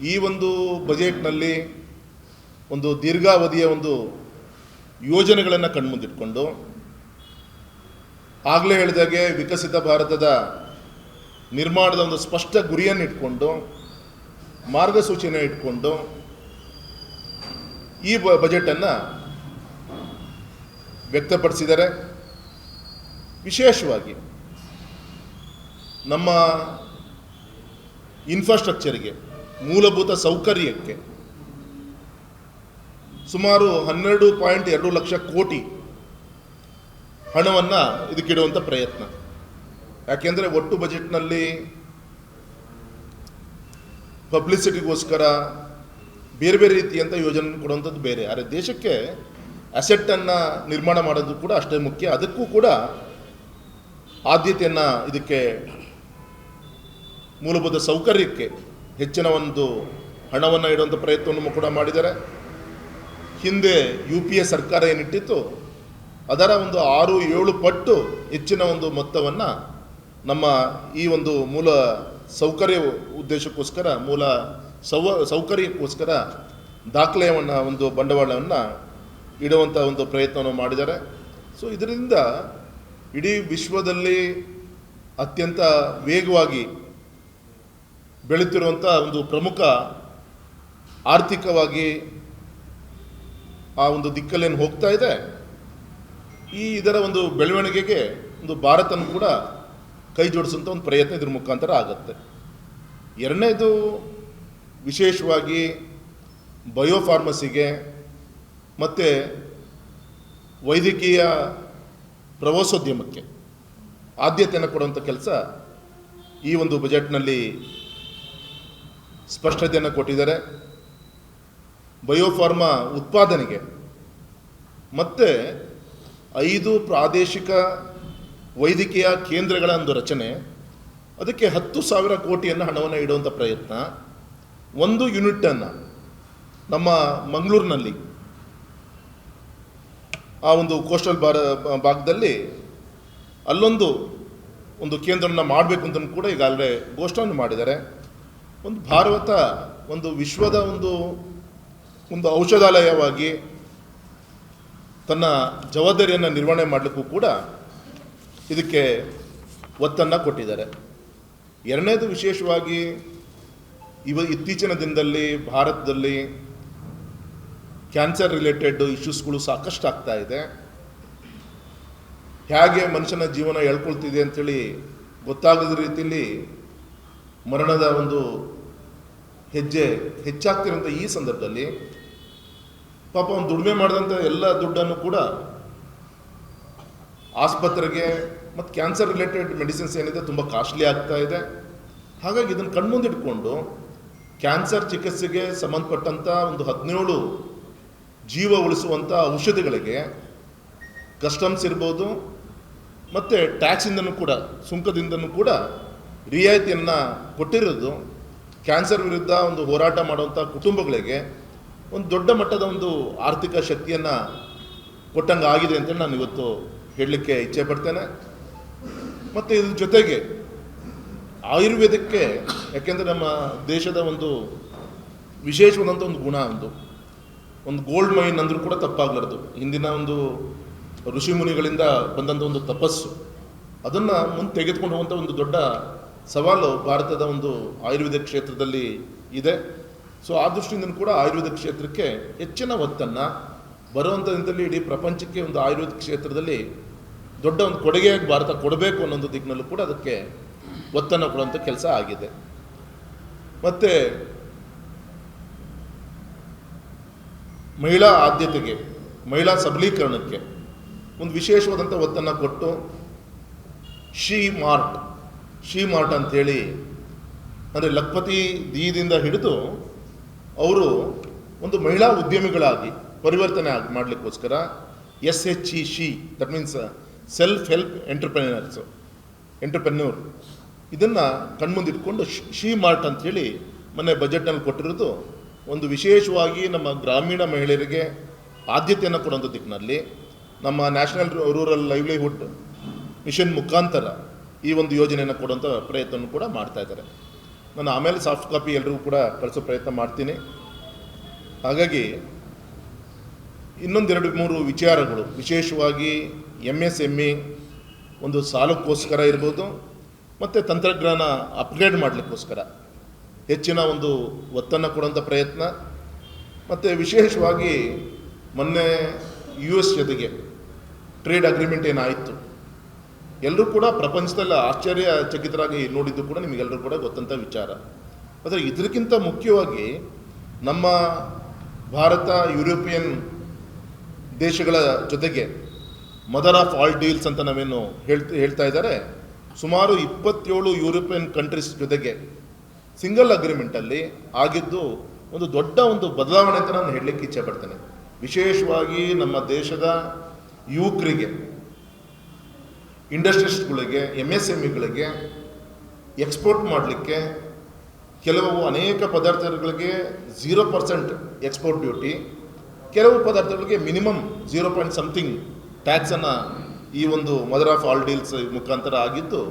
ಈ ಒಂದು ಬಜೆಟ್ನಲ್ಲಿ ಒಂದು ದೀರ್ಘಾವಧಿಯ ಒಂದು ಯೋಜನೆಗಳನ್ನು ಕಣ್ಮುಂದಿಟ್ಕೊಂಡು ಆಗಲೇ ಹೇಳಿದಾಗೆ ವಿಕಸಿತ ಭಾರತದ ನಿರ್ಮಾಣದ ಒಂದು ಸ್ಪಷ್ಟ ಗುರಿಯನ್ನು ಇಟ್ಕೊಂಡು ಮಾರ್ಗಸೂಚಿಯನ್ನು ಇಟ್ಕೊಂಡು ಈ ಬಜೆಟನ್ನು ವ್ಯಕ್ತಪಡಿಸಿದ್ದಾರೆ. ವಿಶೇಷವಾಗಿ ನಮ್ಮ ಇನ್ಫ್ರಾಸ್ಟ್ರಕ್ಚರ್ಗೆ, ಮೂಲಭೂತ ಸೌಕರ್ಯಕ್ಕೆ ಸುಮಾರು 12.2 ಲಕ್ಷ ಕೋಟಿ ಹಣವನ್ನು ಇದಕ್ಕಿಡುವಂಥ ಪ್ರಯತ್ನ. ಯಾಕೆಂದರೆ ಒಟ್ಟು ಬಜೆಟ್ನಲ್ಲಿ ಪಬ್ಲಿಸಿಟಿಗೋಸ್ಕರ ಬೇರೆ ಬೇರೆ ರೀತಿಯಂಥ ಯೋಜನೆ ಕೊಡುವಂಥದ್ದು ಬೇರೆ, ಆದರೆ ದೇಶಕ್ಕೆ ಅಸೆಟ್ಟನ್ನು ನಿರ್ಮಾಣ ಮಾಡೋದು ಕೂಡ ಅಷ್ಟೇ ಮುಖ್ಯ. ಅದಕ್ಕೂ ಕೂಡ ಆದ್ಯತೆಯನ್ನು ಇದಕ್ಕೆ ಮೂಲಭೂತ ಸೌಕರ್ಯಕ್ಕೆ ಹೆಚ್ಚಿನ ಒಂದು ಹಣವನ್ನು ಇಡುವಂಥ ಪ್ರಯತ್ನವನ್ನು ಕೂಡ ಮಾಡಿದ್ದಾರೆ. ಹಿಂದೆ UPA ಸರ್ಕಾರ ಏನಿಟ್ಟಿತ್ತು ಅದರ ಒಂದು 6-7 ಪಟ್ಟು ಹೆಚ್ಚಿನ ಒಂದು ಮೊತ್ತವನ್ನು ನಮ್ಮ ಈ ಒಂದು ಮೂಲ ಸೌಕರ್ಯ ಉದ್ದೇಶಕ್ಕೋಸ್ಕರ, ಮೂಲ ಸೌಕರ್ಯಕ್ಕೋಸ್ಕರ ದಾಖಲೆಯನ್ನು ಒಂದು ಬಂಡವಾಳವನ್ನು ಇಡುವಂಥ ಒಂದು ಪ್ರಯತ್ನವನ್ನು ಮಾಡಿದ್ದಾರೆ. ಸೊ ಇದರಿಂದ ಇಡೀ ವಿಶ್ವದಲ್ಲಿ ಅತ್ಯಂತ ವೇಗವಾಗಿ ಬೆಳೀತಿರುವಂಥ ಒಂದು ಪ್ರಮುಖ ಆರ್ಥಿಕವಾಗಿ ಆ ಒಂದು ದಿಕ್ಕಲ್ಲೇನು ಹೋಗ್ತಾ ಇದೆ, ಇದರ ಒಂದು ಬೆಳವಣಿಗೆಗೆ ಒಂದು ಭಾರತನ ಕೂಡ ಕೈ ಜೋಡಿಸುವಂಥ ಒಂದು ಪ್ರಯತ್ನ ಇದ್ರ ಮುಖಾಂತರ ಆಗುತ್ತೆ. ಎರಡನೇದು ವಿಶೇಷವಾಗಿ ಬಯೋಫಾರ್ಮಸಿಗೆ ಮತ್ತು ವೈದ್ಯಕೀಯ ಪ್ರವಾಸೋದ್ಯಮಕ್ಕೆ ಆದ್ಯತೆಯನ್ನು ಕೊಡುವಂಥ ಕೆಲಸ ಈ ಒಂದು ಬಜೆಟ್ನಲ್ಲಿ ಸ್ಪಷ್ಟತೆಯನ್ನು ಕೊಟ್ಟಿದ್ದಾರೆ. ಬಯೋಫಾರ್ಮಾ ಉತ್ಪಾದನೆಗೆ ಮತ್ತು 5 ಪ್ರಾದೇಶಿಕ ವೈದ್ಯಕೀಯ ಕೇಂದ್ರಗಳ ಒಂದು ರಚನೆ, ಅದಕ್ಕೆ 10,000 ಕೋಟಿಯನ್ನು ಹಣವನ್ನು ಇಡುವಂಥ ಪ್ರಯತ್ನ. 1 ಯೂನಿಟನ್ನು ನಮ್ಮ ಮಂಗಳೂರಿನಲ್ಲಿ ಆ ಒಂದು ಕೋಸ್ಟಲ್ ಭಾಗದಲ್ಲಿ ಅಲ್ಲೊಂದು ಕೇಂದ್ರವನ್ನು ಮಾಡಬೇಕು ಅಂತ ಕೂಡ ಈಗಾಗಲೇ ಘೋಷಣೆ ಮಾಡಿದ್ದಾರೆ. ಒಂದು ಭಾರತ ಒಂದು ವಿಶ್ವದ ಒಂದು ಔಷಧಾಲಯವಾಗಿ ತನ್ನ ಜವಾಬ್ದಾರಿಯನ್ನು ನಿರ್ವಹಣೆ ಮಾಡಲಿಕ್ಕೂ ಕೂಡ ಇದಕ್ಕೆ ಒತ್ತನ್ನು ಕೊಟ್ಟಿದ್ದಾರೆ. ಎರಡನೇದು ವಿಶೇಷವಾಗಿ ಇತ್ತೀಚಿನ ದಿನದಲ್ಲಿ ಭಾರತದಲ್ಲಿ ಕ್ಯಾನ್ಸರ್ ರಿಲೇಟೆಡ್ ಇಶ್ಯೂಸ್ಗಳು ಸಾಕಷ್ಟು ಆಗ್ತಾ ಇದೆ. ಹೇಗೆ ಮನುಷ್ಯನ ಜೀವನ ಎಳ್ಕೊಳ್ತಿದೆ ಅಂಥೇಳಿ ಗೊತ್ತಾಗದ ರೀತಿಯಲ್ಲಿ ಮರಣದ ಒಂದು ಹೆಜ್ಜೆ ಹೆಚ್ಚಾಗ್ತಿರೋಂಥ ಈ ಸಂದರ್ಭದಲ್ಲಿ ಪಾಪ ಒಂದು ದುಡಿಮೆ ಮಾಡಿದಂಥ ಎಲ್ಲ ದುಡ್ಡನ್ನು ಕೂಡ ಆಸ್ಪತ್ರೆಗೆ ಮತ್ತು ಕ್ಯಾನ್ಸರ್ ರಿಲೇಟೆಡ್ ಮೆಡಿಸಿನ್ಸ್ ಏನಿದೆ ತುಂಬ ಕಾಸ್ಟ್ಲಿ ಆಗ್ತಾ ಇದೆ. ಹಾಗಾಗಿ ಇದನ್ನು ಕಣ್ಮುಂದಿಟ್ಕೊಂಡು ಕ್ಯಾನ್ಸರ್ ಚಿಕಿತ್ಸೆಗೆ ಸಂಬಂಧಪಟ್ಟಂಥ ಒಂದು 17 ಜೀವ ಉಳಿಸುವಂಥ ಔಷಧಿಗಳಿಗೆ ಕಸ್ಟಮ್ಸ್ ಇರ್ಬೋದು ಮತ್ತು ಟ್ಯಾಕ್ಸಿಂದನೂ ಕೂಡ, ಸುಂಕದಿಂದನೂ ಕೂಡ ರಿಯಾಯಿತಿಯನ್ನು ಕೊಟ್ಟಿರೋದು ಕ್ಯಾನ್ಸರ್ ವಿರುದ್ಧ ಒಂದು ಹೋರಾಟ ಮಾಡುವಂಥ ಕುಟುಂಬಗಳಿಗೆ ಒಂದು ದೊಡ್ಡ ಮಟ್ಟದ ಒಂದು ಆರ್ಥಿಕ ಶಕ್ತಿಯನ್ನು ಕೊಟ್ಟಂಗೆ ಆಗಿದೆ ಅಂತೇಳಿ ನಾನು ಇವತ್ತು ಹೇಳಲಿಕ್ಕೆ ಇಚ್ಛೆ ಪಡ್ತೇನೆ. ಮತ್ತು ಇದ್ರ ಜೊತೆಗೆ ಆಯುರ್ವೇದಕ್ಕೆ, ಯಾಕೆಂದರೆ ನಮ್ಮ ದೇಶದ ಒಂದು ವಿಶೇಷವಾದಂಥ ಒಂದು ಗುಣ, ಒಂದು ಗೋಲ್ಡ್ ಮೈನ್ ಅಂದರೂ ಕೂಡ ತಪ್ಪಾಗಲಾರ್ದು. ಹಿಂದಿನ ಒಂದು ಋಷಿ ಮುನಿಗಳಿಂದ ಬಂದಂಥ ಒಂದು ತಪಸ್ಸು, ಅದನ್ನು ಮುಂದೆ ತೆಗೆದುಕೊಂಡು ಹೋಗುವಂಥ ಒಂದು ದೊಡ್ಡ ಸವಾಲು ಭಾರತದ ಒಂದು ಆಯುರ್ವೇದ ಕ್ಷೇತ್ರದಲ್ಲಿ ಇದೆ. ಸೊ ಆ ದೃಷ್ಟಿಯಿಂದ ಕೂಡ ಆಯುರ್ವೇದ ಕ್ಷೇತ್ರಕ್ಕೆ ಹೆಚ್ಚಿನ ಒತ್ತನ್ನು ಬರುವಂಥ ದಿನದಲ್ಲಿ ಇಡೀ ಪ್ರಪಂಚಕ್ಕೆ ಒಂದು ಆಯುರ್ವೇದ ಕ್ಷೇತ್ರದಲ್ಲಿ ದೊಡ್ಡ ಒಂದು ಕೊಡುಗೆಯಾಗಿ ಭಾರತ ಕೊಡಬೇಕು ಅನ್ನೋ ದಿಕ್ಕಿನಲ್ಲೂ ಕೂಡ ಅದಕ್ಕೆ ಒತ್ತನ್ನು ಕೊಡುವಂಥ ಕೆಲಸ ಆಗಿದೆ. ಮತ್ತು ಮಹಿಳಾ ಆದ್ಯತೆಗೆ, ಮಹಿಳಾ ಸಬಲೀಕರಣಕ್ಕೆ ಒಂದು ವಿಶೇಷವಾದಂಥ ಒತ್ತನ್ನು ಕೊಟ್ಟು ಶಿ ಮಾರ್ಟ್ ಅಂಥೇಳಿ, ಅಂದರೆ ಲಖಪತಿ ದೀದಿಂದ ಹಿಡಿದು ಅವರು ಒಂದು ಮಹಿಳಾ ಉದ್ಯಮಿಗಳಾಗಿ ಪರಿವರ್ತನೆ ಮಾಡಲಿಕ್ಕೋಸ್ಕರ SHE, that means self help entrepreneur, ಇದನ್ನು ಕಣ್ಮುಂದಿಟ್ಕೊಂಡು ಶಿ ಮಾರ್ಟ್ ಅಂಥೇಳಿ ಮೊನ್ನೆ ಬಜೆಟ್ನಲ್ಲಿ ಕೊಟ್ಟಿರೋದು ಒಂದು ವಿಶೇಷವಾಗಿ ನಮ್ಮ ಗ್ರಾಮೀಣ ಮಹಿಳೆಯರಿಗೆ ಆದ್ಯತೆಯನ್ನು ಕೊಡುವಂಥ ದಿಕ್ಕಿನಲ್ಲಿ ನಮ್ಮ ನ್ಯಾಷನಲ್ ರೂರಲ್ ಲೈವ್ಲಿಹುಡ್ ಮಿಷನ್ ಮುಖಾಂತರ ಈ ಒಂದು ಯೋಜನೆಯನ್ನು ಕೊಡುವಂಥ ಪ್ರಯತ್ನವನ್ನು ಕೂಡ ಮಾಡ್ತಾ ಇದ್ದಾರೆ. ನಾನು ಆಮೇಲೆ ಸಾಫ್ಟ್ ಕಾಪಿ ಎಲ್ರಿಗೂ ಕೂಡ ಕಳಿಸೋ ಪ್ರಯತ್ನ ಮಾಡ್ತೀನಿ. ಹಾಗಾಗಿ ಇನ್ನೊಂದೆರಡು ಮೂರು ವಿಚಾರಗಳು, ವಿಶೇಷವಾಗಿ MSME ಒಂದು ಸಾಲಕ್ಕೋಸ್ಕರ ಇರ್ಬೋದು, ಮತ್ತು ತಂತ್ರಜ್ಞಾನ ಅಪ್ಗ್ರೇಡ್ ಮಾಡಲಿಕ್ಕೋಸ್ಕರ ಹೆಚ್ಚಿನ ಒಂದು ಒತ್ತನ್ನು ಕೊಡುವಂಥ ಪ್ರಯತ್ನ, ಮತ್ತು ವಿಶೇಷವಾಗಿ ಮೊನ್ನೆ US ಜೊತೆಗೆ ಟ್ರೇಡ್ ಅಗ್ರಿಮೆಂಟ್ ಏನಾಯಿತು, ಎಲ್ಲರೂ ಕೂಡ ಪ್ರಪಂಚದಲ್ಲಿ ಆಶ್ಚರ್ಯಚಕಿತರಾಗಿ ನೋಡಿದ್ದು ಕೂಡ ನಿಮಗೆಲ್ಲರೂ ಕೂಡ ಗೊತ್ತಂಥ ವಿಚಾರ. ಆದರೆ ಇದಕ್ಕಿಂತ ಮುಖ್ಯವಾಗಿ ನಮ್ಮ ಭಾರತ ಯುರೋಪಿಯನ್ ದೇಶಗಳ ಜೊತೆಗೆ ಮದರ್ ಆಫ್ ಆಲ್ ಡೀಲ್ಸ್ ಅಂತ ನಾವೇನು ಹೇಳ್ತಾ ಇದ್ದಾರೆ, ಸುಮಾರು 27 ಯುರೋಪಿಯನ್ ಕಂಟ್ರೀಸ್ ಜೊತೆಗೆ ಸಿಂಗಲ್ ಅಗ್ರಿಮೆಂಟಲ್ಲಿ ಆಗಿದ್ದು ಒಂದು ದೊಡ್ಡ ಒಂದು ಬದಲಾವಣೆ ಅಂತ ನಾನು ಹೇಳಲಿಕ್ಕೆ ಇಚ್ಛೆ ಪಡ್ತೇನೆ. ವಿಶೇಷವಾಗಿ ನಮ್ಮ ದೇಶದ ಯುವಕರಿಗೆ, ಇಂಡಸ್ಟ್ರಿಸ್ಟ್ಗಳಿಗೆ, MSMEಗಳಿಗೆ ಎಕ್ಸ್ಪೋರ್ಟ್ ಮಾಡಲಿಕ್ಕೆ ಕೆಲವು ಅನೇಕ ಪದಾರ್ಥಗಳಿಗೆ 0% ಎಕ್ಸ್ಪೋರ್ಟ್ ಡ್ಯೂಟಿ, ಕೆಲವು ಪದಾರ್ಥಗಳಿಗೆ ಮಿನಿಮಮ್ 0. ಸಮಥಿಂಗ್ ಟ್ಯಾಕ್ಸನ್ನು ಈ ಒಂದು ಮದರ್ ಆಫ್ ಆಲ್ ಡೀಲ್ಸ್ ಮುಖಾಂತರ ಆಗಿದ್ದು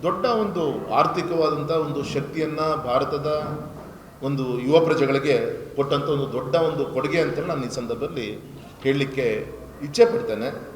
ದೊಡ್ಡ ಒಂದು ಆರ್ಥಿಕವಾದಂಥ ಒಂದು ಶಕ್ತಿಯನ್ನು ಭಾರತದ ಒಂದು ಯುವ ಪ್ರಜೆಗಳಿಗೆ ಕೊಟ್ಟಂಥ ಒಂದು ದೊಡ್ಡ ಒಂದು ಕೊಡುಗೆ ಅಂತ ನಾನು ಈ ಸಂದರ್ಭದಲ್ಲಿ ಹೇಳಲಿಕ್ಕೆ ಇಚ್ಛೆ ಪಡ್ತೇನೆ.